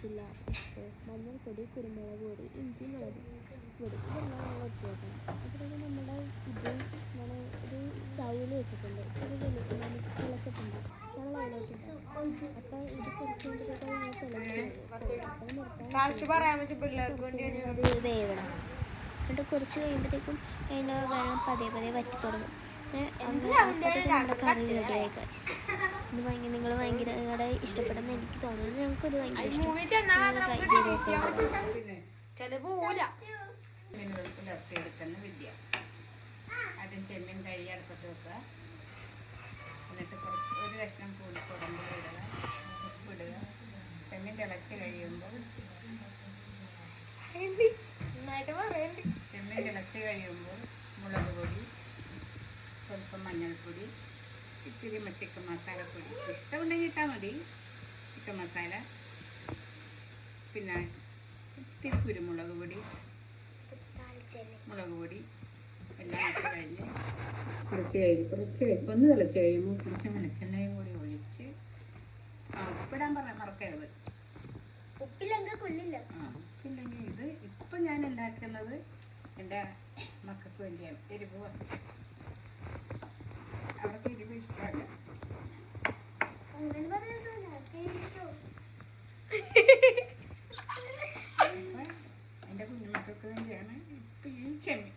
ആവശ്യമില്ല. ഉപ്പ്, മഞ്ഞൾപ്പൊടി, കുരുമുളക് പൊടി, ഇഞ്ചി, മുളക് പൊടി ഇതെല്ലാം നമ്മൾ ഇട്ട് വെക്കണം. അതിലേക്ക് നമ്മുടെ എന്താണ് ഒരു സ്റ്റൗവിൽ വെച്ചിട്ടുണ്ട്. ഒരു തിളച്ചിട്ടുണ്ട്. നമ്മൾ അതിലേക്ക് അപ്പോൾ ഇത് കുറച്ച് കഴിയുമ്പോഴത്തേക്കും അത് വേവണം. എന്നിട്ട് കുറച്ച് കഴിയുമ്പോഴത്തേക്കും അതിൻ്റെ വെള്ളം പതിയെ പതിയെ വറ്റി തുടങ്ങും. അപ്പോഴത്തേക്കും നമ്മുടെ കറി റെഡിയായി ഗൈസ്. ഇത് നിങ്ങൾ ഭയങ്കര ഇഷ്ടപ്പെടുന്ന എനിക്ക് തോന്നുന്നു. ഞങ്ങൾക്കത് ഭയങ്കര ഇഷ്ടം. ട്രൈ ചെയ്ത് നോക്കാം. ആദ്യം ചെമ്മീൻ കഴുകി അടുപ്പത്ത് വെക്കുക. എന്നിട്ട് ഒരു കഷ്ണം കുടമ്പ് ഇടുക, ഉപ്പിടുക. ചെമ്മീൻ തിളച്ച് കഴിയുമ്പോൾ മുളക് പൊടി, സ്വല്പം മഞ്ഞൾപ്പൊടി, ഇത്തിരി ചിക്കൻ മസാലപ്പൊടി, ഇഷ്ടമുണ്ടെങ്കിൽ ഇട്ടാൽ മതി. ചിക്കൻ മസാല, പിന്നെ ഇത്തിരി കുരുമുളക് പൊടി, മുളക് പൊടി എല്ലാം ഇട്ട് കഴിഞ്ഞ് കുറച്ച് ഒന്ന് തിളച്ച് കഴിയുമ്പോൾ കുറച്ച് വെളിച്ചെണ്ണയും കൂടി ഒഴിച്ച് ഉപ്പിടാൻ മറക്കരുത്. ഉപ്പില്ലെങ്കിൽ ഇത് ഇപ്പം ഞാൻ ഉണ്ടാക്കുന്നത് എൻ്റെ മക്കൾക്ക് വേണ്ടിയാണ്. എരിവ് കുറച്ച് അവർക്ക് എരിവ് ഇഷ്ടമല്ല. എൻ്റെ കുഞ്ഞുമക്കൾക്ക് വേണ്ടിയാണ് ഇപ്പം ഈ ചെമ്മീൻ.